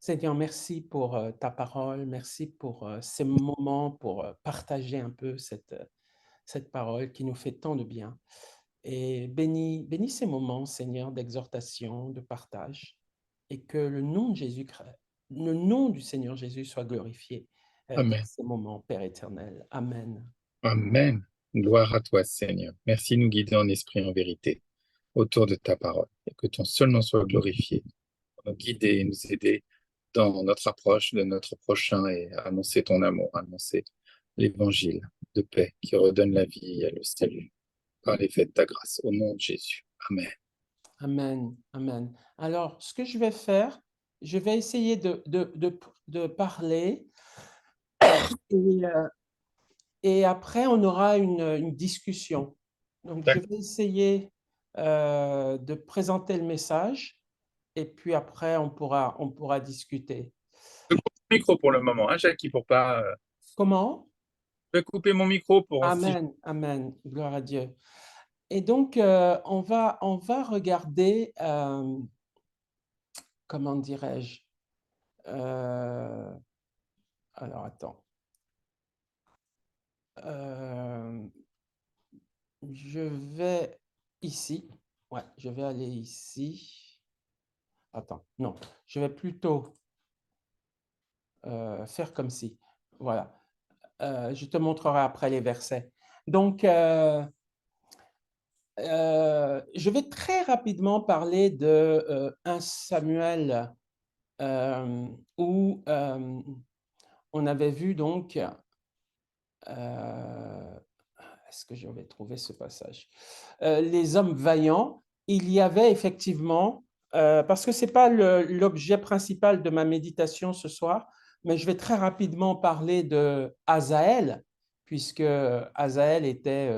Seigneur, merci pour ta parole, merci pour ces moments, pour partager un peu cette parole qui nous fait tant de bien. Et bénis ces moments, Seigneur, d'exhortation, de partage, et que le nom du Seigneur Jésus soit glorifié dans Amen. ces moments, Père éternel. Amen. Amen. Gloire à toi, Seigneur. Merci de nous guider en esprit et en vérité autour de ta parole. Et que ton seul nom soit glorifié, pour nous guider et nous aider dans notre approche de notre prochain et à annoncer ton amour, annoncer l'évangile de paix qui redonne la vie et le salut par l'effet de ta grâce. Au nom de Jésus. Amen. Amen. Amen. Alors, ce que je vais faire, je vais essayer de parler et et après, on aura une discussion. Donc, je D'accord. vais essayer de présenter le message et puis après, on pourra discuter. Je coupe mon micro pour le moment, hein, Jackie, pour pas. Comment? Je vais couper mon micro pour si. Amen, amen, gloire à Dieu. Et donc, on va regarder, comment dirais-je? Euh, alors, attends. Euh, je vais ici. Ouais, je vais aller ici. Attends, non, je vais plutôt faire comme si. Voilà. Je te montrerai après les versets. Donc, je vais très rapidement parler de 1 Samuel où on avait vu donc, est-ce que je vais trouver ce passage? Les hommes vaillants, il y avait effectivement, parce que ce n'est pas l'objet principal de ma méditation ce soir, mais je vais très rapidement parler de Asaël, puisque Asaël était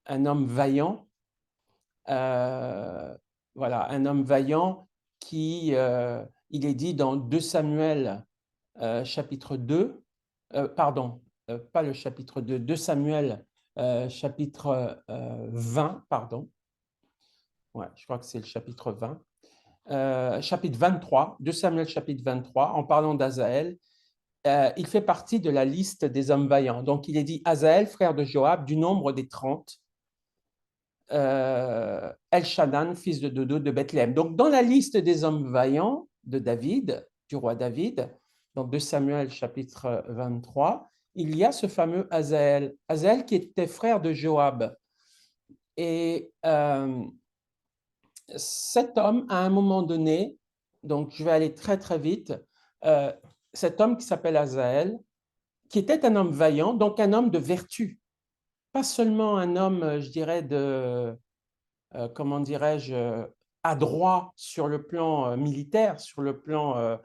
un homme vaillant, voilà, un homme vaillant qui, il est dit dans 2 Samuel chapitre 2, pardon, pas le chapitre 2, 2 Samuel chapitre 20, pardon, ouais, je crois que c'est le chapitre 20, chapitre 23, 2 Samuel chapitre 23, en parlant d'Asaël, il fait partie de la liste des hommes vaillants. Donc il est dit Asaël, frère de Joab, du nombre des 30, El-Shadan, fils de Dodo de Bethléem. Donc, dans la liste des hommes vaillants de David, du roi David, dans 2 Samuel chapitre 23, il y a ce fameux Azaël. Azaël qui était frère de Joab. Et cet homme, à un moment donné, donc je vais aller très très vite, euh, cet homme qui s'appelle Azaël, qui était un homme vaillant, donc un homme de vertu, pas seulement un homme, je dirais, comment dirais-je, adroit sur le plan militaire, sur le plan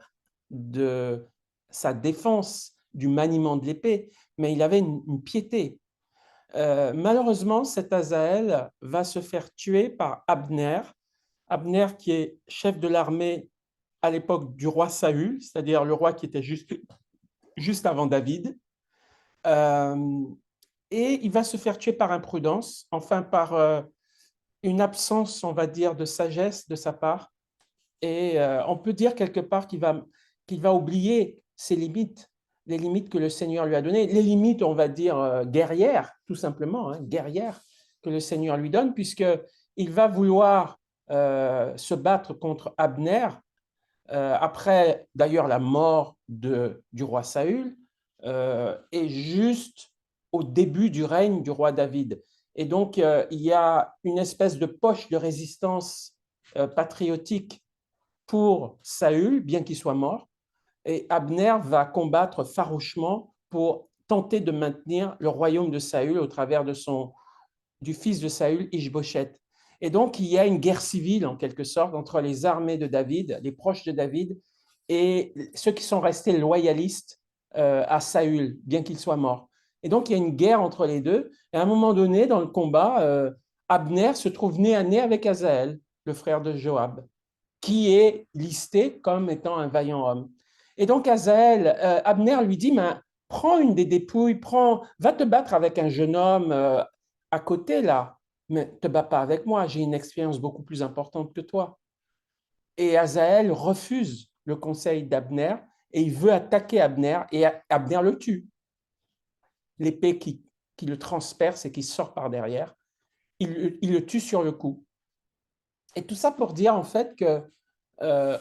de sa défense, du maniement de l'épée, mais il avait une piété. Malheureusement, cet Azaël va se faire tuer par Abner. Abner qui est chef de l'armée à l'époque du roi Saül, c'est-à-dire le roi qui était juste avant David. Euh, et il va se faire tuer par imprudence, enfin par une absence, on va dire, de sagesse de sa part. Et on peut dire quelque part qu'il va oublier ses limites, les limites que le Seigneur lui a données, les limites, on va dire, guerrières, tout simplement, hein, guerrières, que le Seigneur lui donne, puisqu'il va vouloir se battre contre Abner, après d'ailleurs la mort du roi Saül, et juste au début du règne du roi David. Et donc, il y a une espèce de poche de résistance patriotique pour Saül, bien qu'il soit mort, et Abner va combattre farouchement pour tenter de maintenir le royaume de Saül au travers du fils de Saül, Ishbosheth. Et donc, il y a une guerre civile, en quelque sorte, entre les armées de David, les proches de David, et ceux qui sont restés loyalistes à Saül, bien qu'il soit mort. Et donc, il y a une guerre entre les deux. Et à un moment donné, dans le combat, Abner se trouve nez à nez avec Asaël, le frère de Joab, qui est listé comme étant un vaillant homme. Et donc, Asaël, Abner lui dit, mais prends une des dépouilles, va te battre avec un jeune homme à côté, là, mais ne te bats pas avec moi, j'ai une expérience beaucoup plus importante que toi. Et Asaël refuse le conseil d'Abner et il veut attaquer Abner et Abner le tue. L'épée qui le transperce et qui sort par derrière, il le tue sur le coup. Et tout ça pour dire en fait que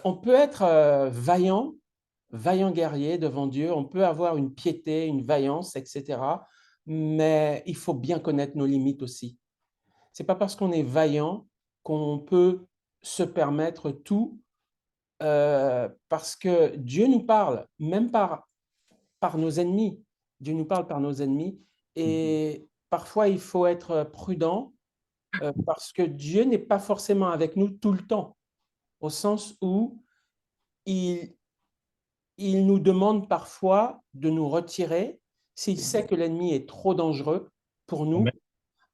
on peut être vaillant guerrier devant Dieu, on peut avoir une piété, une vaillance, etc. Mais il faut bien connaître nos limites aussi. C'est pas parce qu'on est vaillant qu'on peut se permettre tout, parce que Dieu nous parle, même par nos ennemis. Dieu nous parle par nos ennemis. Et parfois, il faut être prudent, parce que Dieu n'est pas forcément avec nous tout le temps, au sens où il, il nous demande parfois de nous retirer. S'il sait que l'ennemi est trop dangereux pour nous, Amen.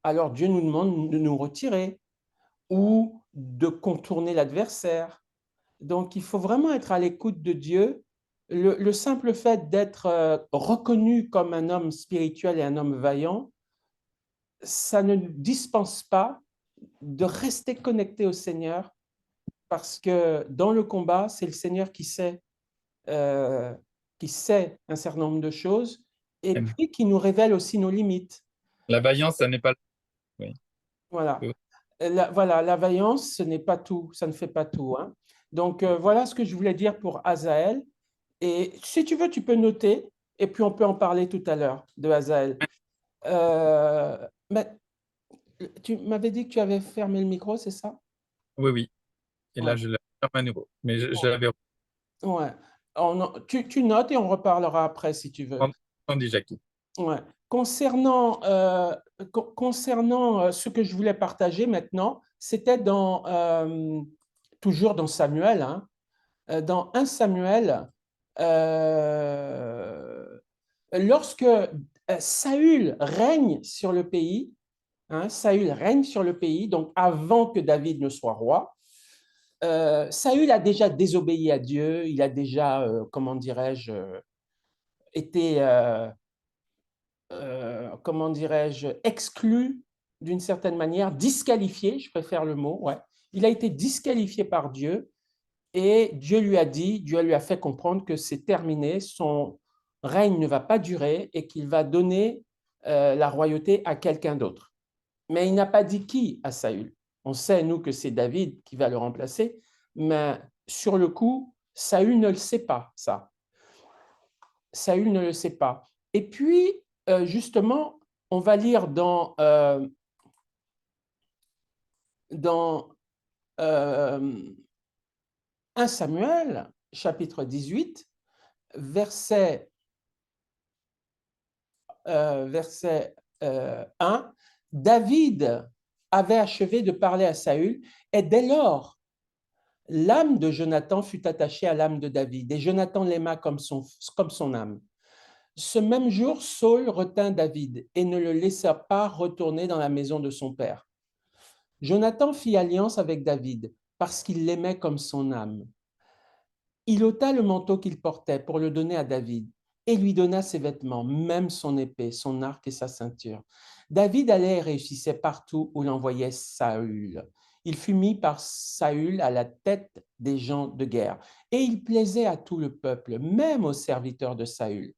alors Dieu nous demande de nous retirer ou de contourner l'adversaire. Donc, il faut vraiment être à l'écoute de Dieu. Le simple fait d'être reconnu comme un homme spirituel et un homme vaillant, ça ne nous dispense pas de rester connecté au Seigneur, parce que dans le combat, c'est le Seigneur euh, qui sait un certain nombre de choses et Amen. puis qui nous révèle aussi nos limites. La vaillance, ça n'est pas... Oui. Voilà. Voilà, la vaillance, ce n'est pas tout, ça ne fait pas tout, hein. Donc, voilà ce que je voulais dire pour Azaël. Et si tu veux, tu peux noter, et puis on peut en parler tout à l'heure de Azaël. Mais tu m'avais dit que tu avais fermé le micro, c'est ça? Oui, oui. Et là, Ouais. je l'ai à nouveau. Mais je l'avais Ouais. Tu notes et on reparlera après si tu veux. entendu, Jackie. Ouais. Concernant ce que je voulais partager maintenant, c'était toujours dans Samuel, hein, dans 1 Samuel, lorsque Saül règne sur le pays, hein, Saül règne sur le pays, donc avant que David ne soit roi, Saül a déjà désobéi à Dieu, il a déjà, comment dirais-je, été, comment dirais-je, exclu d'une certaine manière, disqualifié, je préfère le mot, ouais. Il a été disqualifié par Dieu et Dieu lui a dit, Dieu lui a fait comprendre que c'est terminé, son règne ne va pas durer et qu'il va donner la royauté à quelqu'un d'autre. Mais il n'a pas dit qui à Saül. On sait, nous, que c'est David qui va le remplacer, mais sur le coup, Saül ne le sait pas, ça. Saül ne le sait pas. Et puis, justement, on va lire dans 1 Samuel, chapitre 18, verset, verset 1, David avait achevé de parler à Saül, et dès lors, l'âme de Jonathan fut attachée à l'âme de David, et Jonathan l'aima comme son âme. Ce même jour, Saül retint David et ne le laissa pas retourner dans la maison de son père. Jonathan fit alliance avec David parce qu'il l'aimait comme son âme. Il ôta le manteau qu'il portait pour le donner à David et lui donna ses vêtements, même son épée, son arc et sa ceinture. David allait et réussissait partout où l'envoyait Saül. Il fut mis par Saül à la tête des gens de guerre et il plaisait à tout le peuple, même aux serviteurs de Saül.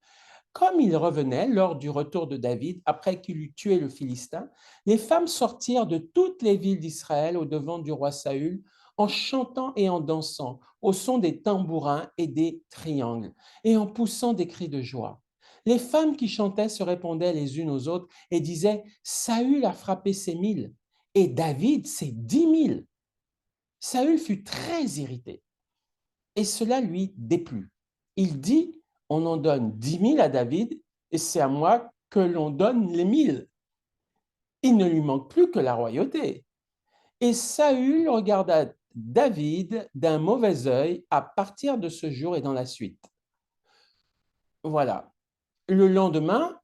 Comme il revenait lors du retour de David, après qu'il eut tué le Philistin, les femmes sortirent de toutes les villes d'Israël au devant du roi Saül en chantant et en dansant au son des tambourins et des triangles et en poussant des cris de joie. Les femmes qui chantaient se répondaient les unes aux autres et disaient « Saül a frappé ses 1000 et David ses 10 000 ». Saül fut très irrité et cela lui déplut. Il dit, on en donne 10 000 à David et c'est à moi que l'on donne les 1000. Il ne lui manque plus que la royauté. Et Saül regarda David d'un mauvais œil à partir de ce jour et dans la suite. Voilà. Le lendemain,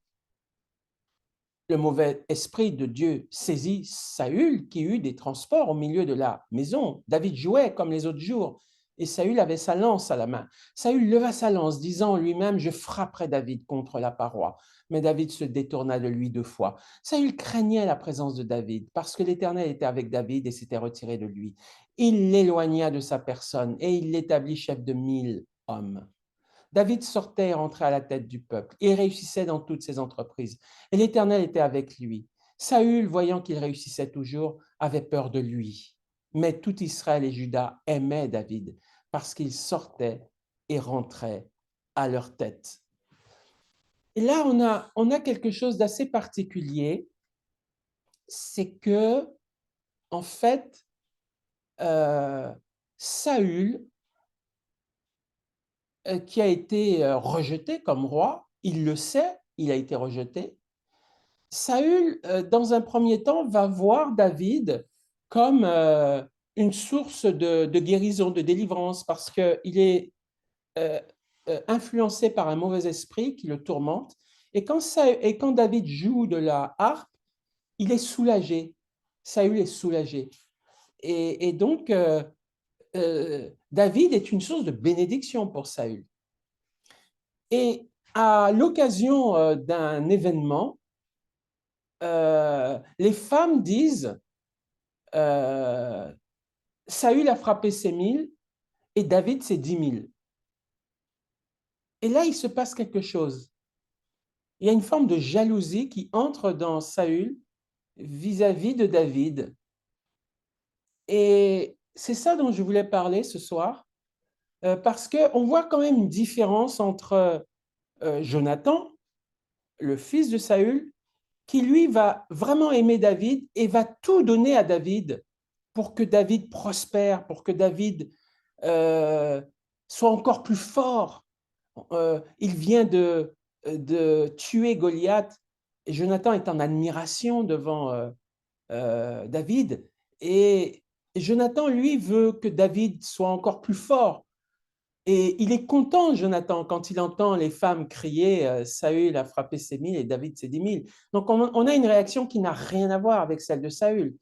le mauvais esprit de Dieu saisit Saül qui eut des transports au milieu de la maison. David jouait comme les autres jours. et Saül avait sa lance à la main. Saül leva sa lance, disant en lui-même, je frapperai David contre la paroi. Mais David se détourna de lui 2 fois. Saül craignait la présence de David, parce que l'Éternel était avec David et s'était retiré de lui. Il l'éloigna de sa personne, et il l'établit chef de 1000 hommes. David sortait et rentrait à la tête du peuple. Il réussissait dans toutes ses entreprises, et l'Éternel était avec lui. Saül, voyant qu'il réussissait toujours, avait peur de lui. Mais tout Israël et Juda aimaient David, parce qu'il sortait et rentrait à leur tête. Et là, on a quelque chose d'assez particulier, c'est que, en fait, Saül, qui a été rejeté comme roi, il le sait, il a été rejeté. Saül, dans un premier temps, va voir David comme une source de guérison, de délivrance, parce qu'il est influencé par un mauvais esprit qui le tourmente. Et quand David joue de la harpe, il est soulagé. Saül est soulagé. Et donc, David est une source de bénédiction pour Saül. Et à l'occasion d'un événement, les femmes disent Saül a frappé ses 1000 et David ses 10 000. Et là, il se passe quelque chose. Il y a une forme de jalousie qui entre dans Saül vis-à-vis de David. Et c'est ça dont je voulais parler ce soir, parce qu'on voit quand même une différence entre Jonathan, le fils de Saül, qui lui va vraiment aimer David et va tout donner à David pour que David prospère, pour que David soit encore plus fort. Il vient de tuer Goliath et Jonathan est en admiration devant David. Et Jonathan, lui, veut que David soit encore plus fort. Et il est content, Jonathan, quand il entend les femmes crier Saül a frappé ses 1000 et David ses 10 000. Donc, on a une réaction qui n'a rien à voir avec celle de Saül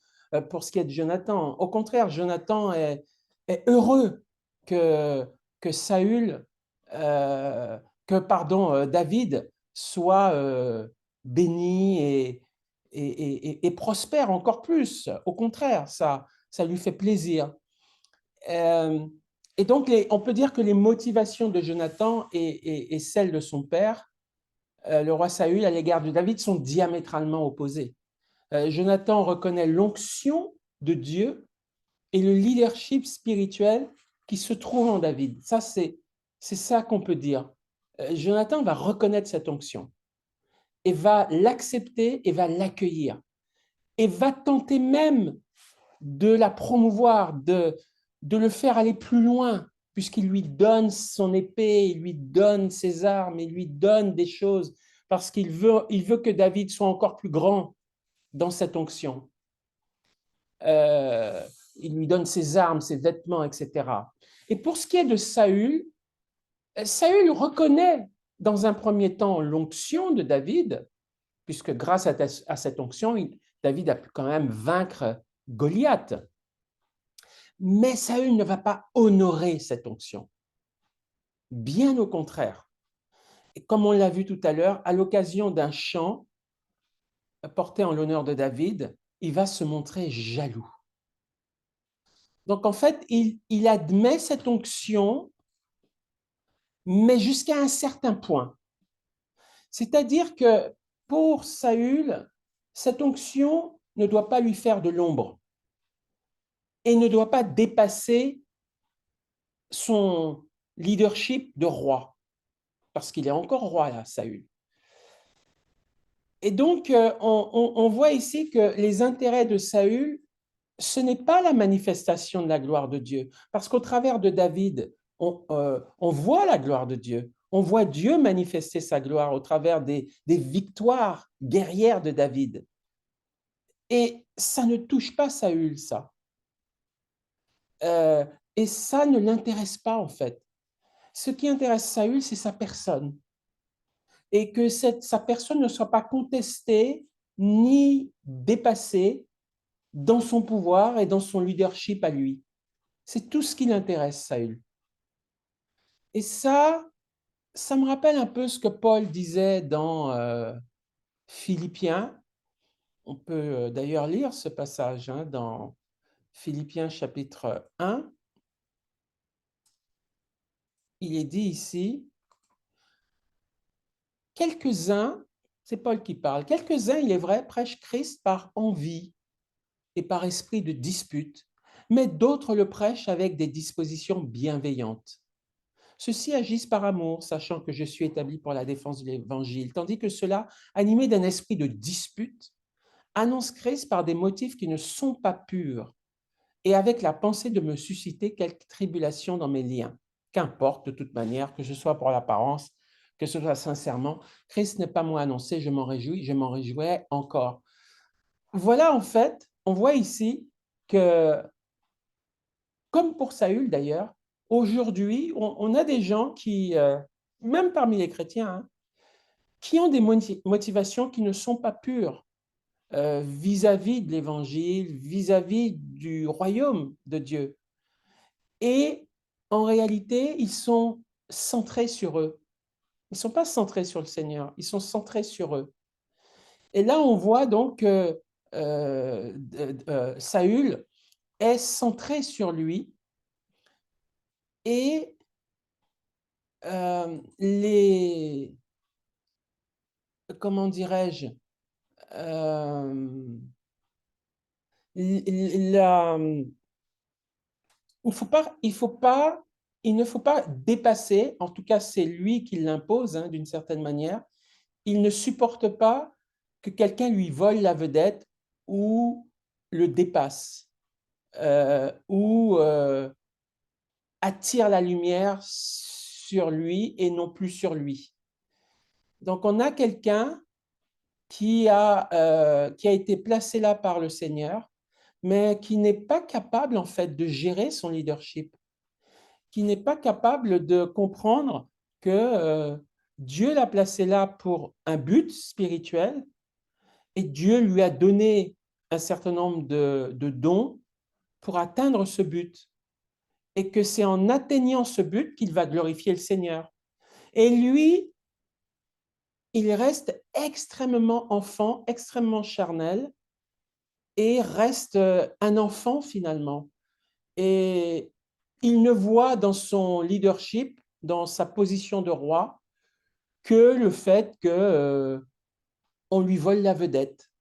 pour ce qui est de Jonathan. Au contraire, Jonathan est heureux que, que Saül, David soit béni et prospère encore plus. Au contraire, ça lui fait plaisir. Et donc, on peut dire que les motivations de Jonathan et celles de son père, le roi Saül, à l'égard de David, sont diamétralement opposées. Jonathan reconnaît l'onction de Dieu et le leadership spirituel qui se trouve en David. Ça, c'est ça qu'on peut dire. Jonathan va reconnaître cette onction et va l'accepter et va l'accueillir et va tenter même de la promouvoir, de le faire aller plus loin, puisqu'il lui donne son épée, il lui donne ses armes, il lui donne des choses, parce qu'il veut que David soit encore plus grand dans cette onction. Il lui donne ses armes, ses vêtements, etc. Et pour ce qui est de Saül, Saül reconnaît dans un premier temps l'onction de David, puisque grâce à cette onction, David a pu quand même vaincre Goliath. Mais Saül ne va pas honorer cette onction. Bien au contraire. Et comme on l'a vu tout à l'heure, à l'occasion d'un chant porté en l'honneur de David, il va se montrer jaloux. Donc en fait, il admet cette onction, mais jusqu'à un certain point. C'est-à-dire que pour Saül, cette onction ne doit pas lui faire de l'ombre et ne doit pas dépasser son leadership de roi, parce qu'il est encore roi là, Saül. Et donc, on voit ici que les intérêts de Saül, ce n'est pas la manifestation de la gloire de Dieu, parce qu'au travers de David, on voit la gloire de Dieu. On voit Dieu manifester sa gloire au travers des victoires guerrières de David. Et ça ne touche pas Saül, ça. Et ça ne l'intéresse pas, en fait. Ce qui intéresse Saül, c'est sa personne. Et que sa personne ne soit pas contestée ni dépassée dans son pouvoir et dans son leadership à lui. C'est tout ce qui l'intéresse, Saül. Et ça me rappelle un peu ce que Paul disait dans Philippiens. On peut d'ailleurs lire ce passage dans Philippiens chapitre 1. Il est dit ici, quelques-uns, c'est Paul qui parle, quelques-uns, il est vrai, prêchent Christ par envie et par esprit de dispute, mais d'autres le prêchent avec des dispositions bienveillantes. Ceux-ci agissent par amour, sachant que je suis établi pour la défense de l'Évangile, tandis que ceux-là, animés d'un esprit de dispute, annoncent Christ par des motifs qui ne sont pas purs et avec la pensée de me susciter quelque tribulation dans mes liens. Qu'importe de toute manière, que ce soit pour l'apparence, que ce soit sincèrement, Christ n'est pas moi annoncé, je m'en réjouis, je m'en réjouirai encore. Voilà, en fait, on voit ici que, comme pour Saül d'ailleurs, aujourd'hui, on a des gens qui, même parmi les chrétiens, qui ont des motivations qui ne sont pas pures vis-à-vis de l'Évangile, vis-à-vis du royaume de Dieu. Et en réalité, ils sont centrés sur eux. Ils ne sont pas centrés sur le Seigneur, ils sont centrés sur eux. Et là, on voit donc que Saül est centré sur lui et les, comment dirais-je, la, il ne faut pas dépasser, en tout cas c'est lui qui l'impose d'une certaine manière, il ne supporte pas que quelqu'un lui vole la vedette ou le dépasse ou attire la lumière sur lui et non plus sur lui. Donc on a quelqu'un qui a été placé là par le Seigneur, mais qui n'est pas capable en fait de gérer son leadership, qui n'est pas capable de comprendre que Dieu l'a placé là pour un but spirituel et Dieu lui a donné un certain nombre de dons pour atteindre ce but et que c'est en atteignant ce but qu'il va glorifier le Seigneur. Et lui, il reste extrêmement enfant, extrêmement charnel et reste un enfant finalement. Et il ne voit dans son leadership, dans sa position de roi, que le fait qu'on lui vole la vedette.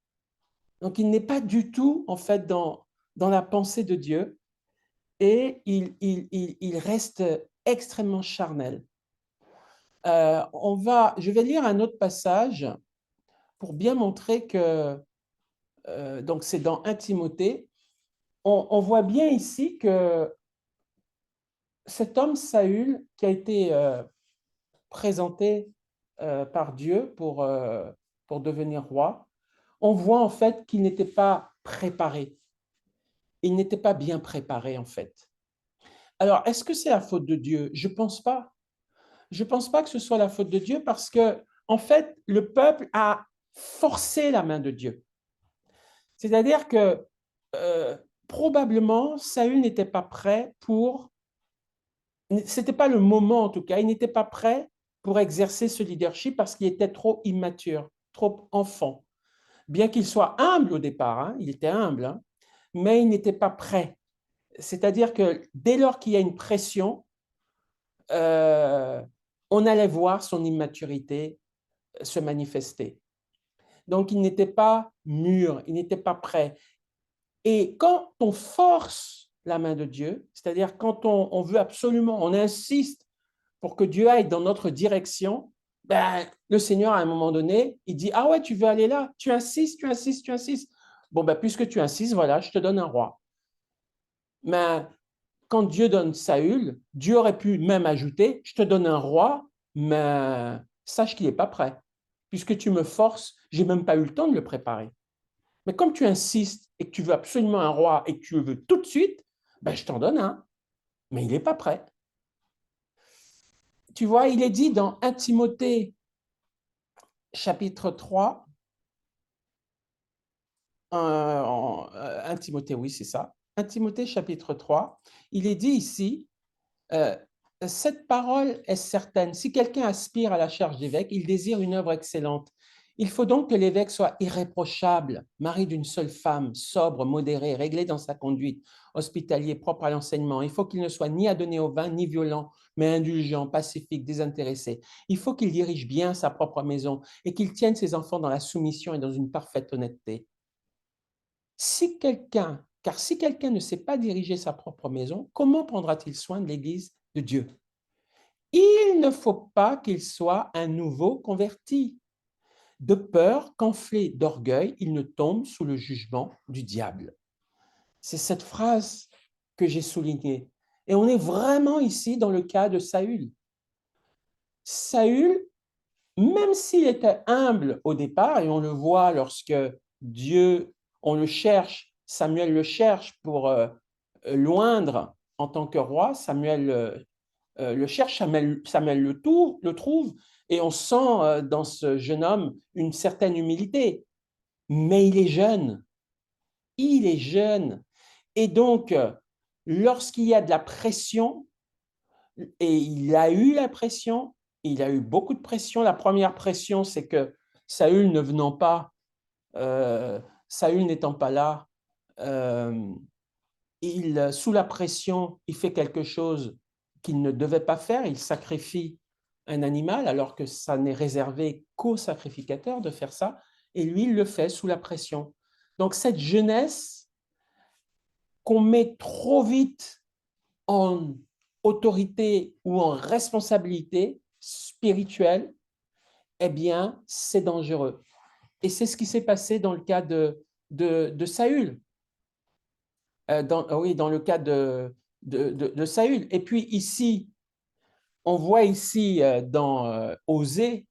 Donc il n'est pas du tout en fait dans la pensée de Dieu et il reste extrêmement charnel. Je vais lire un autre passage pour bien montrer que, donc c'est dans 1 Timothée, on voit bien ici que cet homme Saül qui a été présenté par Dieu pour devenir roi, on voit en fait qu'il n'était pas préparé. Il n'était pas bien préparé en fait. Alors, est-ce que c'est la faute de Dieu? Je ne pense pas. Je ne pense pas que ce soit la faute de Dieu parce que, en fait, le peuple a forcé la main de Dieu. C'est-à-dire que probablement, Saül n'était pas prêt c'était pas le moment en tout cas, il n'était pas prêt pour exercer ce leadership parce qu'il était trop immature, trop enfant. Bien qu'il soit humble au départ, il était humble, mais il n'était pas prêt. C'est-à-dire que dès lors qu'il y a une pression, on allait voir son immaturité se manifester. Donc, il n'était pas mûr, il n'était pas prêt. Et quand on force la main de Dieu, c'est-à-dire quand on veut absolument, on insiste pour que Dieu aille dans notre direction, ben, le Seigneur, à un moment donné, il dit, ah ouais, tu veux aller là, tu insistes, tu insistes, tu insistes. Bon, ben, puisque tu insistes, voilà, je te donne un roi. Mais quand Dieu donne Saül, Dieu aurait pu même ajouter, je te donne un roi, mais sache qu'il n'est pas prêt. Puisque tu me forces, je n'ai même pas eu le temps de le préparer. Mais comme tu insistes et que tu veux absolument un roi et que tu le veux tout de suite, ben je t'en donne un. Mais il n'est pas prêt. Tu vois, il est dit dans 1 Timothée chapitre 3, 1 Timothée, oui, c'est ça. 1 Timothée chapitre 3, il est dit ici, cette parole est certaine. Si quelqu'un aspire à la charge d'évêque, il désire une œuvre excellente. Il faut donc que l'évêque soit irréprochable, mari d'une seule femme, sobre, modéré, réglé dans sa conduite, hospitalier, propre à l'enseignement. Il faut qu'il ne soit ni adonné au vin, ni violent, mais indulgent, pacifique, désintéressé. Il faut qu'il dirige bien sa propre maison et qu'il tienne ses enfants dans la soumission et dans une parfaite honnêteté. Car si quelqu'un ne sait pas diriger sa propre maison, comment prendra-t-il soin de l'Église de Dieu? Il ne faut pas qu'il soit un nouveau converti, de peur qu'enflé d'orgueil, il ne tombe sous le jugement du diable. C'est cette phrase que j'ai soulignée. Et on est vraiment ici dans le cas de Saül. Saül, même s'il était humble au départ, et on le voit lorsque Dieu, on le cherche, Samuel le cherche pour l'oindre en tant que roi, Samuel le cherche, Samuel le trouve, et on sent dans ce jeune homme une certaine humilité. Mais il est jeune. Il est jeune. Et donc, lorsqu'il y a de la pression, et il a eu la pression, il a eu beaucoup de pression. La première pression, c'est que Saül ne venant pas, Saül n'étant pas là, sous la pression, il fait quelque chose qu'il ne devait pas faire, il sacrifie un animal alors que ça n'est réservé qu'aux sacrificateurs de faire ça, et lui, il le fait sous la pression. Donc cette jeunesse qu'on met trop vite en autorité ou en responsabilité spirituelle, eh bien, c'est dangereux. Et c'est ce qui s'est passé dans le cas de Saül. Dans le cas de Saül. Et puis ici, on voit ici dans Osée,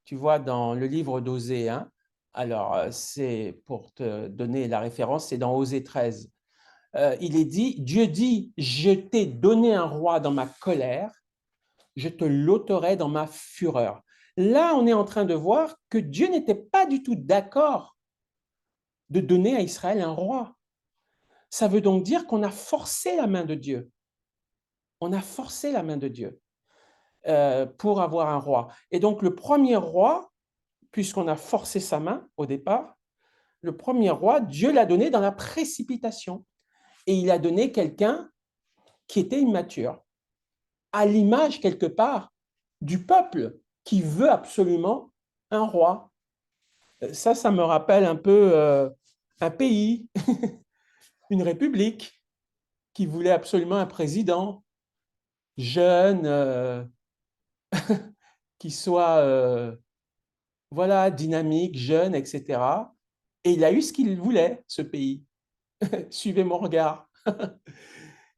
tu vois, dans le livre d'Osée, hein, alors c'est pour te donner la référence, c'est dans Osée 13. Il est dit, Dieu dit, je t'ai donné un roi dans ma colère, je te l'ôterai dans ma fureur. Là, on est en train de voir que Dieu n'était pas du tout d'accord de donner à Israël un roi. Ça veut donc dire qu'on a forcé la main de Dieu. On a forcé la main de Dieu pour avoir un roi. Et donc le premier roi, puisqu'on a forcé sa main au départ, le premier roi, Dieu l'a donné dans la précipitation. Et il a donné quelqu'un qui était immature, à l'image quelque part du peuple qui veut absolument un roi. Ça me rappelle un peu un pays, une république qui voulait absolument un président jeune, qui soit voilà, dynamique, jeune, etc. Et il a eu ce qu'il voulait, ce pays. Suivez mon regard.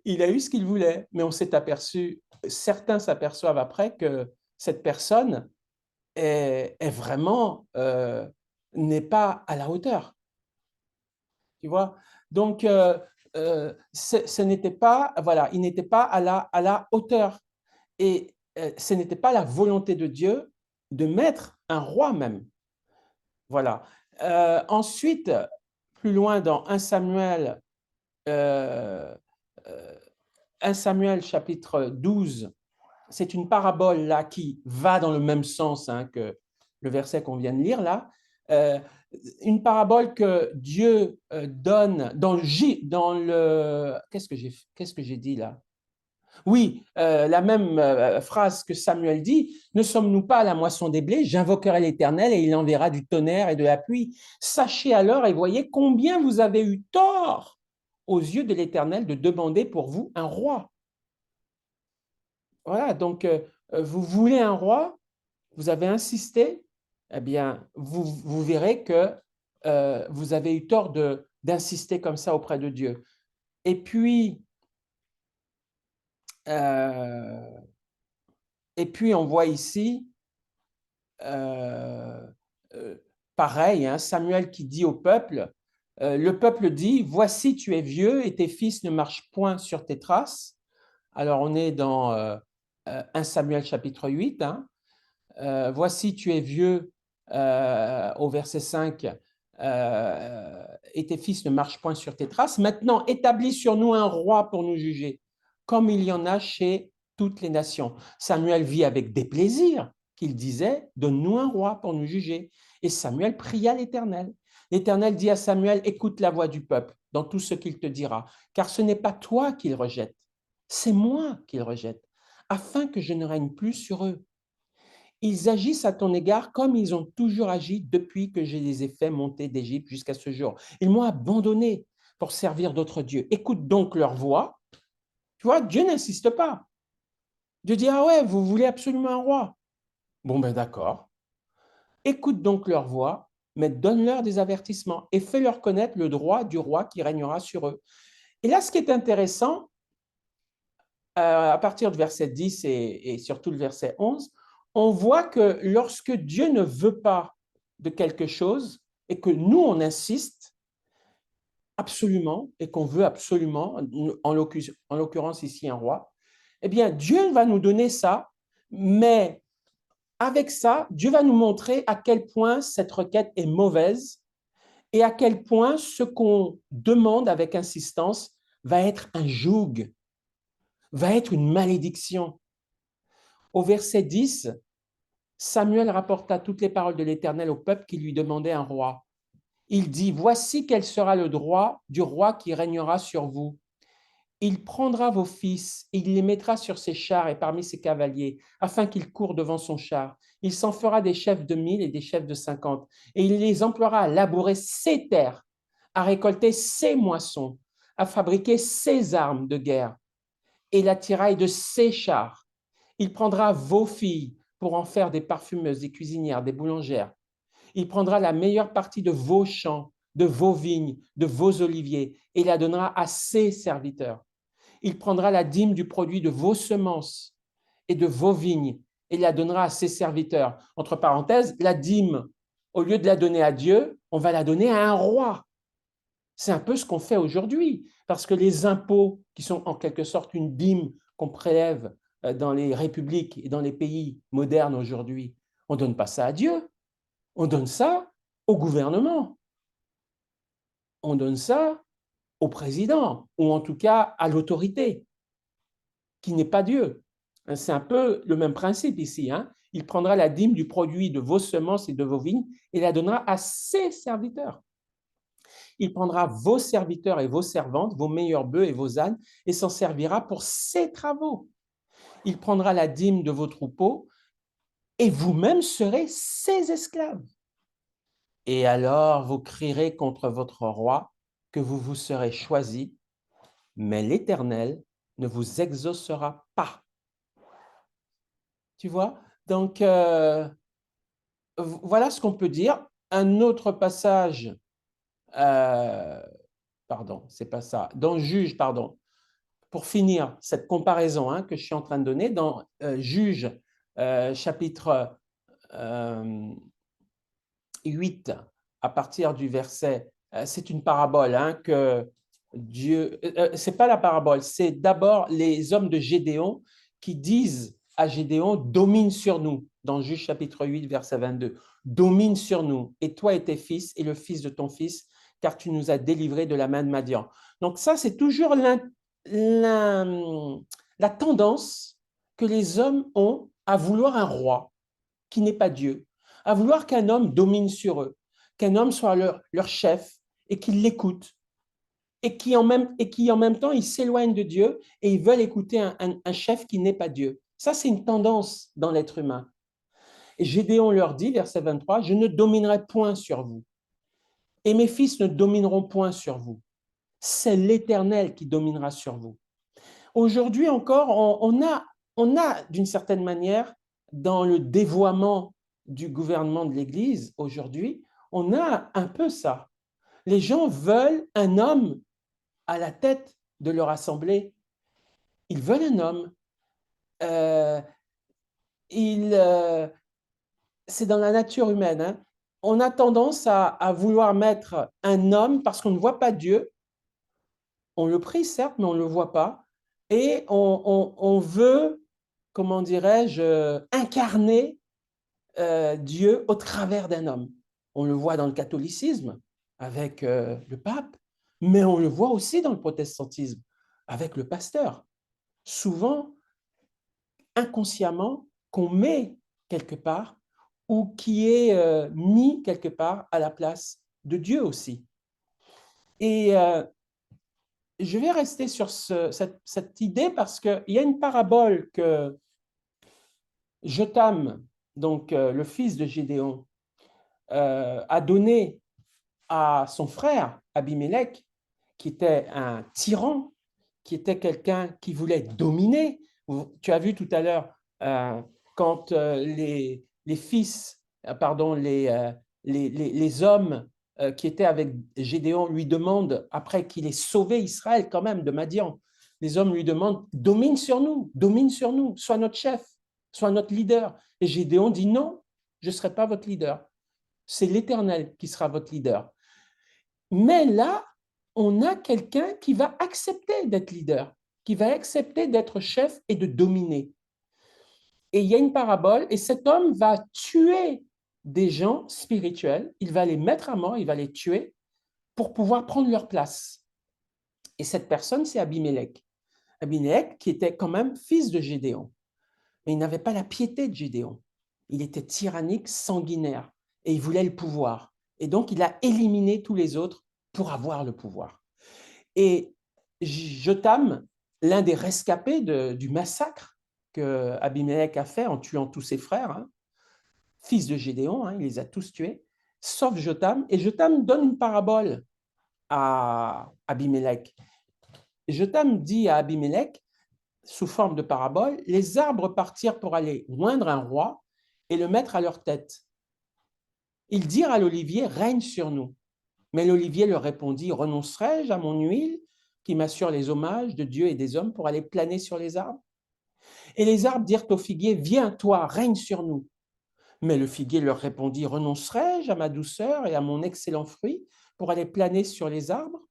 Il a eu ce qu'il voulait, mais on s'est aperçu, certains s'aperçoivent après que cette personne est vraiment, n'est pas à la hauteur. Tu vois? Donc, ce n'était pas, voilà, il n'était pas à la hauteur. Et ce n'était pas la volonté de Dieu de mettre un roi même. Voilà. Ensuite, plus loin dans 1 Samuel, 1 Samuel chapitre 12, c'est une parabole là qui va dans le même sens hein, que le verset qu'on vient de lire là. Une parabole que Dieu donne dans le qu'est-ce que j'ai dit là? Oui, la même phrase que Samuel dit, ne sommes-nous pas à la moisson des blés? J'invoquerai l'Éternel et il enverra du tonnerre et de la pluie. Sachez alors et voyez combien vous avez eu tort aux yeux de l'Éternel de demander pour vous un roi. Voilà, donc vous voulez un roi, vous avez insisté, eh bien, vous verrez que vous avez eu tort d'insister comme ça auprès de Dieu. Et puis, on voit ici, pareil, hein, Samuel qui dit au peuple, le peuple dit, voici tu es vieux et tes fils ne marchent point sur tes traces. Alors on est dans 1 Samuel chapitre 8, hein. Voici tu es vieux au verset 5, et tes fils ne marchent point sur tes traces. Maintenant, établis sur nous un roi pour nous juger, comme il y en a chez toutes les nations. Samuel vit avec déplaisir qu'il disait, donne-nous un roi pour nous juger. Et Samuel pria l'Éternel. L'Éternel dit à Samuel, écoute la voix du peuple dans tout ce qu'il te dira, car ce n'est pas toi qu'il rejette, c'est moi qu'il rejette, afin que je ne règne plus sur eux. Ils agissent à ton égard comme ils ont toujours agi depuis que je les ai fait monter d'Égypte jusqu'à ce jour. Ils m'ont abandonné pour servir d'autres dieux. Écoute donc leur voix. Tu vois, Dieu n'insiste pas. Dieu dit, ah ouais, vous voulez absolument un roi. Bon, ben d'accord. Écoute donc leur voix, mais donne-leur des avertissements et fais-leur connaître le droit du roi qui régnera sur eux. Et là, ce qui est intéressant, à partir du verset 10 et surtout le verset 11, on voit que lorsque Dieu ne veut pas de quelque chose et que nous, on insiste absolument et qu'on veut absolument, en l'occurrence ici un roi, eh bien, Dieu va nous donner ça, mais avec ça, Dieu va nous montrer à quel point cette requête est mauvaise et à quel point ce qu'on demande avec insistance va être un joug, va être une malédiction. Au verset 10, Samuel rapporta toutes les paroles de l'Éternel au peuple qui lui demandait un roi. Il dit, voici quel sera le droit du roi qui régnera sur vous. Il prendra vos fils, et il les mettra sur ses chars et parmi ses cavaliers, afin qu'ils courent devant son char. Il s'en fera des chefs de 1000 et des chefs de 50, et il les emploiera à labourer ses terres, à récolter ses moissons, à fabriquer ses armes de guerre et la tiraille de ses chars. Il prendra vos filles pour en faire des parfumeuses, des cuisinières, des boulangères. Il prendra la meilleure partie de vos champs, de vos vignes, de vos oliviers, et la donnera à ses serviteurs. Il prendra la dîme du produit de vos semences et de vos vignes, et la donnera à ses serviteurs. Entre parenthèses, la dîme, au lieu de la donner à Dieu, on va la donner à un roi. C'est un peu ce qu'on fait aujourd'hui, parce que les impôts, qui sont en quelque sorte une dîme qu'on prélève dans les républiques et dans les pays modernes aujourd'hui, on ne donne pas ça à Dieu, on donne ça au gouvernement, on donne ça au président, ou en tout cas à l'autorité, qui n'est pas Dieu. C'est un peu le même principe ici. Il prendra la dîme du produit de vos semences et de vos vignes et la donnera à ses serviteurs. Il prendra vos serviteurs et vos servantes, vos meilleurs bœufs et vos ânes, et s'en servira pour ses travaux. Il prendra la dîme de vos troupeaux, et vous-même serez ses esclaves. Et alors vous crierez contre votre roi que vous vous serez choisi, mais l'Éternel ne vous exaucera pas. Tu vois? Donc, voilà ce qu'on peut dire. Un autre passage, pardon, c'est pas ça, dans Juge, pardon, pour finir cette comparaison que je suis en train de donner, dans Juge chapitre 8, à partir du verset, c'est une parabole que Dieu, c'est pas la parabole, c'est d'abord les hommes de Gédéon qui disent à Gédéon, domine sur nous, dans Juge chapitre 8, verset 22, domine sur nous, et toi et tes fils, et le fils de ton fils, car tu nous as délivrés de la main de Madian. Donc ça, c'est toujours la tendance que les hommes ont à vouloir un roi qui n'est pas Dieu, à vouloir qu'un homme domine sur eux, qu'un homme soit leur chef et qu'il l'écoute, et qui en même temps, ils s'éloignent de Dieu et ils veulent écouter un chef qui n'est pas Dieu. Ça, c'est une tendance dans l'être humain. Et Gédéon leur dit, verset 23, « Je ne dominerai point sur vous, et mes fils ne domineront point sur vous. C'est l'Éternel qui dominera sur vous. » Aujourd'hui encore, on a d'une certaine manière, dans le dévoiement du gouvernement de l'Église aujourd'hui, on a un peu ça. Les gens veulent un homme à la tête de leur assemblée. Ils veulent un homme. C'est dans la nature humaine. On a tendance à vouloir mettre un homme parce qu'on ne voit pas Dieu. On le prie, certes, mais on ne le voit pas. Et on veut, comment dirais-je, incarner Dieu au travers d'un homme. On le voit dans le catholicisme. avec le pape, mais on le voit aussi dans le protestantisme, avec le pasteur. Souvent, inconsciemment, qu'on met quelque part ou qui est mis quelque part à la place de Dieu aussi. Et je vais rester sur cette idée parce qu'il y a une parabole que Jotham, donc le fils de Gédéon, a donnée à son frère Abimélec, qui était un tyran, qui était quelqu'un qui voulait dominer. Tu as vu tout à l'heure, quand les fils, pardon, les hommes qui étaient avec Gédéon lui demandent, après qu'il ait sauvé Israël quand même de Madian, les hommes lui demandent, domine sur nous, sois notre chef, sois notre leader. Et Gédéon dit, non, je ne serai pas votre leader. C'est l'Éternel qui sera votre leader. Mais là, on a quelqu'un qui va accepter d'être leader, qui va accepter d'être chef et de dominer. Et il y a une parabole, et cet homme va tuer des gens spirituels, il va les mettre à mort, il va les tuer pour pouvoir prendre leur place. Et cette personne, c'est Abimélec. Abimélec, qui était quand même fils de Gédéon. Mais il n'avait pas la piété de Gédéon. Il était tyrannique, sanguinaire, et il voulait le pouvoir. Et donc, il a éliminé tous les autres pour avoir le pouvoir. Et Jotham, l'un des rescapés du massacre que Abimélec a fait en tuant tous ses frères, hein, fils de Gédéon, hein, il les a tous tués, sauf Jotham. Et Jotham donne une parabole à Abimélec. Et Jotham dit à Abimélec, sous forme de parabole, les arbres partirent pour aller oindre un roi et le mettre à leur tête. Ils dirent à l'olivier, règne sur nous. Mais l'olivier leur répondit, renoncerai-je à mon huile qui m'assure les hommages de Dieu et des hommes pour aller planer sur les arbres? Et les arbres dirent au figuier, viens, toi, règne sur nous. Mais le figuier leur répondit, renoncerai-je à ma douceur et à mon excellent fruit pour aller planer sur les arbres?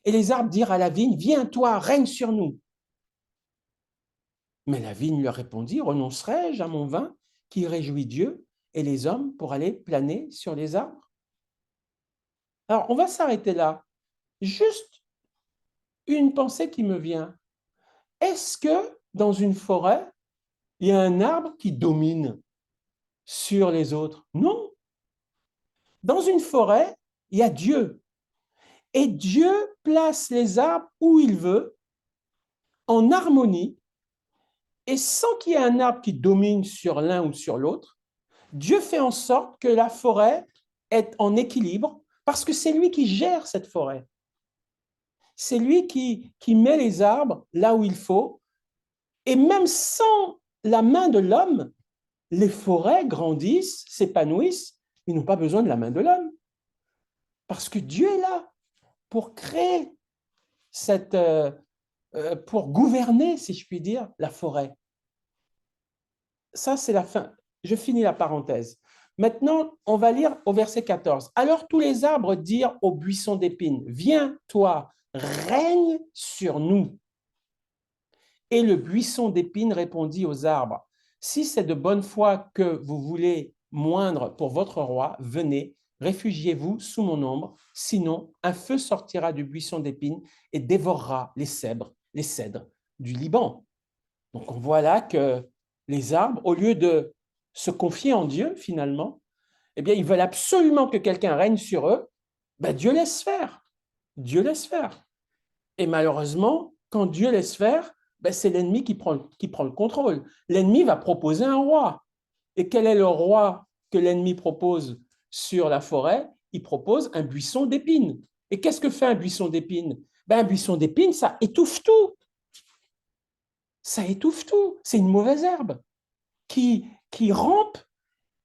Et les arbres dirent à la vigne, viens, toi, règne sur nous. Mais la vigne leur répondit, renoncerai-je à mon vin qui réjouit Dieu et les hommes pour aller planer sur les arbres? Alors, on va s'arrêter là. Juste une pensée qui me vient. Est-ce que dans une forêt, il y a un arbre qui domine sur les autres? Non. Dans une forêt, il y a Dieu. Et Dieu place les arbres où il veut, en harmonie, et sans qu'il y ait un arbre qui domine sur l'un ou sur l'autre. Dieu fait en sorte que la forêt est en équilibre parce que c'est lui qui gère cette forêt. C'est lui qui met les arbres là où il faut. Et même sans la main de l'homme, les forêts grandissent, s'épanouissent. Ils n'ont pas besoin de la main de l'homme. Parce que Dieu est là pour créer pour gouverner, si je puis dire, la forêt. Ça, c'est la fin. Je finis la parenthèse. Maintenant, on va lire au verset 14. Alors tous les arbres dirent au buisson d'épines, viens, toi, règne sur nous. Et le buisson d'épines répondit aux arbres, si c'est de bonne foi que vous voulez moindre pour votre roi, venez, réfugiez-vous sous mon ombre, sinon un feu sortira du buisson d'épines et dévorera les cèdres du Liban. Donc on voit là que les arbres, au lieu de se confier en Dieu finalement, eh bien ils veulent absolument que quelqu'un règne sur eux. Ben, Dieu laisse faire. Dieu laisse faire. Et malheureusement, quand Dieu laisse faire, ben, c'est l'ennemi qui prend le contrôle. L'ennemi va proposer un roi. Et quel est le roi que l'ennemi propose sur la forêt? Il propose un buisson d'épines. Et qu'est-ce que fait un buisson d'épines? Ben, un buisson d'épines, ça étouffe tout. Ça étouffe tout. C'est une mauvaise herbe qui rampe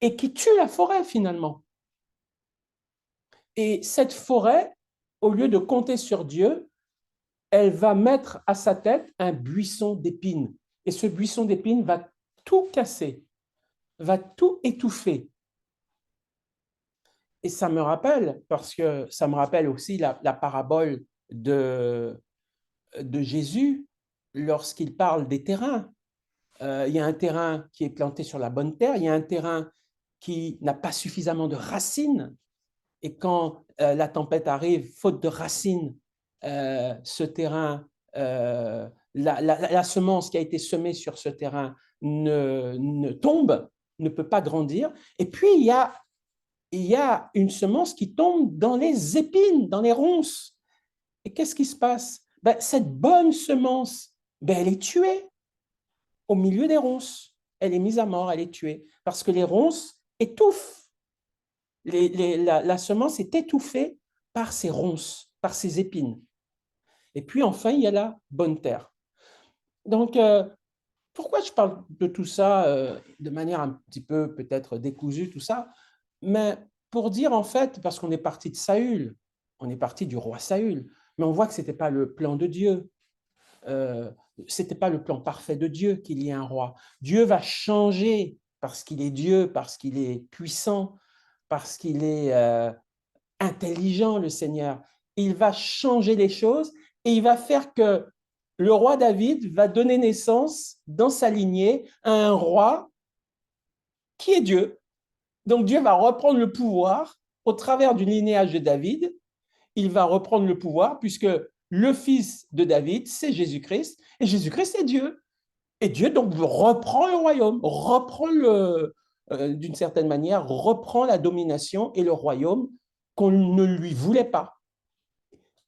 et qui tue la forêt finalement. Et cette forêt, au lieu de compter sur Dieu, elle va mettre à sa tête un buisson d'épines. Et ce buisson d'épines va tout casser, va tout étouffer. Et ça me rappelle, parce que ça me rappelle aussi la parabole de Jésus lorsqu'il parle des terrains. Il y a un terrain qui est planté sur la bonne terre, il y a un terrain qui n'a pas suffisamment de racines, Et quand la tempête arrive, faute de racines, ce terrain, la semence qui a été semée sur ce terrain ne tombe, ne peut pas grandir. Et puis, il y a une semence qui tombe dans les épines, dans les ronces. Et qu'est-ce qui se passe? Ben, cette bonne semence, ben, elle est tuée au milieu des ronces. Elle est mise à mort, elle est tuée, parce que les ronces étouffent. La semence est étouffée par ces ronces, par ces épines. Et puis enfin, il y a la bonne terre. Donc, pourquoi je parle de tout ça de manière un petit peu peut-être décousue, tout ça? Mais pour dire en fait, parce qu'on est parti de Saül, on est parti du roi Saül, mais on voit que ce n'était pas le plan de Dieu. Ce n'était pas le plan parfait de Dieu qu'il y ait un roi. Dieu va changer parce qu'il est Dieu, parce qu'il est puissant, parce qu'il est intelligent, le Seigneur. Il va changer les choses et il va faire que le roi David va donner naissance dans sa lignée à un roi qui est Dieu. Donc Dieu va reprendre le pouvoir au travers du linéage de David. Il va reprendre le pouvoir puisque le fils de David, c'est Jésus-Christ, et Jésus-Christ est Dieu. Et Dieu donc reprend le royaume, d'une certaine manière, reprend la domination et le royaume qu'on ne lui voulait pas.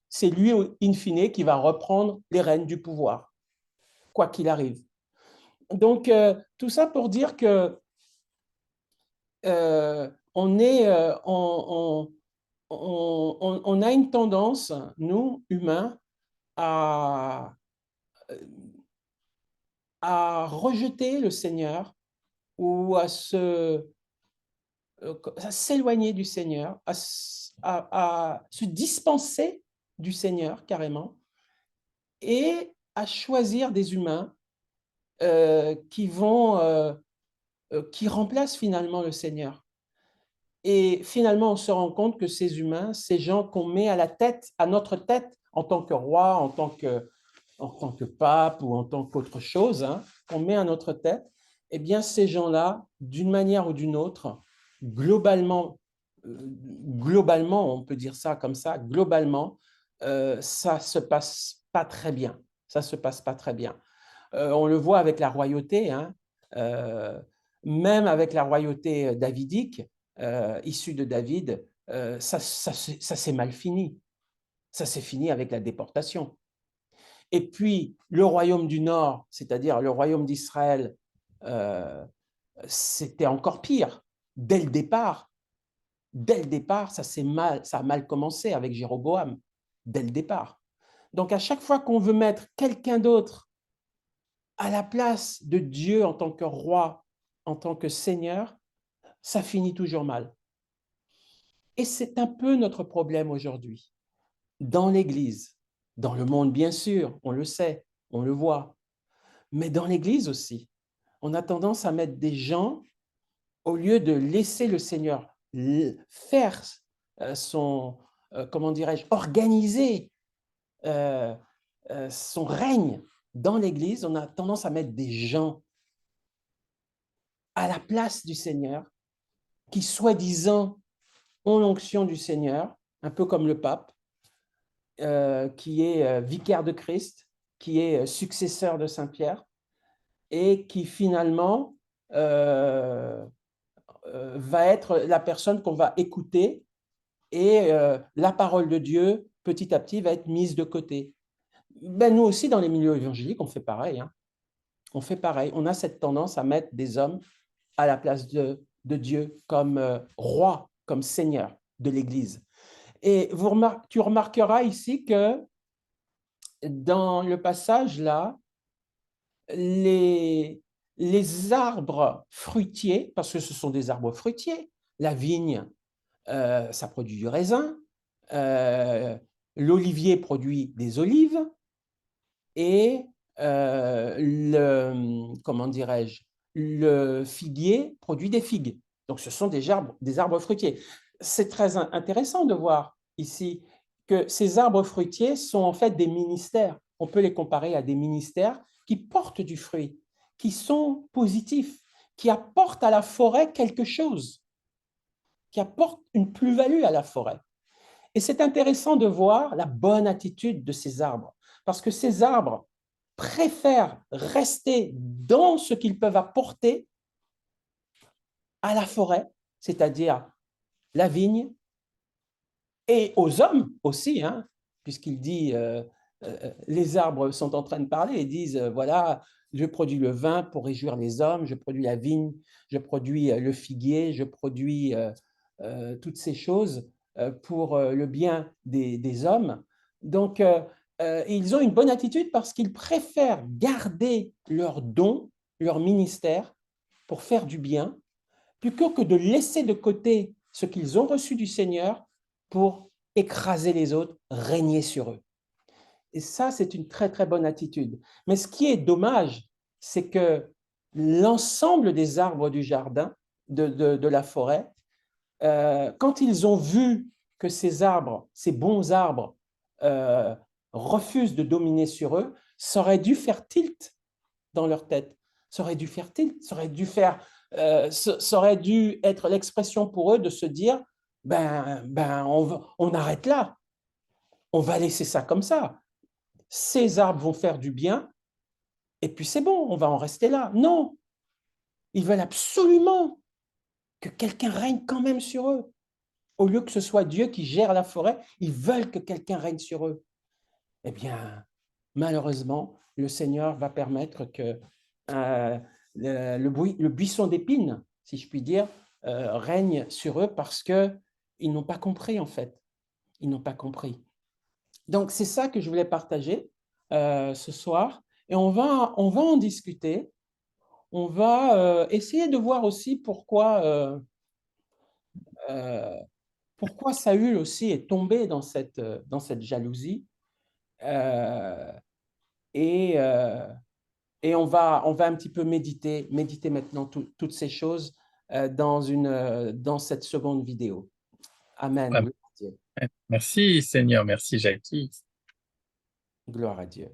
C'est lui, in fine, qui va reprendre les rênes du pouvoir, quoi qu'il arrive. Donc, tout ça pour dire que on a une tendance, nous, humains, à, à rejeter le Seigneur ou à s'éloigner du Seigneur, à se dispenser du Seigneur carrément, et à choisir des humains qui remplacent finalement le Seigneur. Et finalement, on se rend compte que ces humains, ces gens qu'on met à la tête, à notre tête, en tant que roi, en tant que pape ou en tant qu'autre chose, hein, qu'on met à notre tête, eh bien, ces gens-là, d'une manière ou d'une autre, globalement, on peut dire ça comme ça, globalement, ça se passe pas très bien. Ça se passe pas très bien. On le voit avec la royauté, hein, même avec la royauté davidique, issue de David, ça s'est mal fini. Ça s'est fini avec la déportation. Et puis, le royaume du Nord, c'est-à-dire le royaume d'Israël, c'était encore pire. Dès le départ, ça a mal commencé avec Jéroboam, dès le départ. Donc, à chaque fois qu'on veut mettre quelqu'un d'autre à la place de Dieu en tant que roi, en tant que Seigneur, ça finit toujours mal. Et c'est un peu notre problème aujourd'hui, dans l'Église, dans le monde bien sûr, on le sait, on le voit, mais dans l'Église aussi. On a tendance à mettre des gens, au lieu de laisser le Seigneur faire comment dirais-je, organiser son règne dans l'Église, on a tendance à mettre des gens à la place du Seigneur qui, soi-disant, ont l'onction du Seigneur, un peu comme le pape, qui est vicaire de Christ, qui est successeur de Saint-Pierre, et qui finalement va être la personne qu'on va écouter, et la parole de Dieu, petit à petit, va être mise de côté. Ben, nous aussi, dans les milieux évangéliques, on fait pareil. Hein. On fait pareil. On a cette tendance à mettre des hommes à la place de Dieu comme roi, comme seigneur de l'Église. Et tu remarqueras ici que dans le passage là, les arbres fruitiers, parce que ce sont des arbres fruitiers, la vigne, ça produit du raisin, l'olivier produit des olives, et comment dirais-je, le figuier produit des figues. Donc, ce sont des arbres fruitiers. C'est très intéressant de voir ici que ces arbres fruitiers sont en fait des ministères. On peut les comparer à des ministères qui portent du fruit, qui sont positifs, qui apportent à la forêt quelque chose. qui apportent une plus-value à la forêt. Et c'est intéressant de voir la bonne attitude de ces arbres, parce que ces arbres préfèrent rester dans ce qu'ils peuvent apporter à la forêt, c'est-à-dire la vigne, et aux hommes aussi, hein, puisqu'il dit, les arbres sont en train de parler et disent, voilà, je produis le vin pour réjouir les hommes, je produis la vigne, je produis le figuier, je produis toutes ces choses pour le bien des hommes. Donc, ils ont une bonne attitude parce qu'ils préfèrent garder leur don, leur ministère pour faire du bien, plutôt que de laisser de côté ce qu'ils ont reçu du Seigneur pour écraser les autres, régner sur eux. Et ça, c'est une très, très bonne attitude. Mais ce qui est dommage, c'est que l'ensemble des arbres du jardin, de la forêt, quand ils ont vu que ces arbres, ces bons arbres, refusent de dominer sur eux, ça aurait dû faire tilt dans leur tête. Ça aurait dû faire tilt, ça aurait dû être l'expression pour eux de se dire, on arrête là, on va laisser ça comme ça. Ces arbres vont faire du bien, et puis c'est bon, on va en rester là. Non, ils veulent absolument que quelqu'un règne quand même sur eux. Au lieu que ce soit Dieu qui gère la forêt, ils veulent que quelqu'un règne sur eux. Eh bien, malheureusement, le Seigneur va permettre que le buisson d'épines, si je puis dire, règne sur eux parce qu'ils n'ont pas compris, en fait. Ils n'ont pas compris. Donc, c'est ça que je voulais partager ce soir. Et on va en discuter. On va essayer de voir aussi pourquoi Saül aussi est tombé dans cette jalousie. Euh, et, euh, et on va un petit peu méditer maintenant toutes ces choses dans cette seconde vidéo. Amen. Amen. Merci Seigneur, merci Jackie. Gloire à Dieu.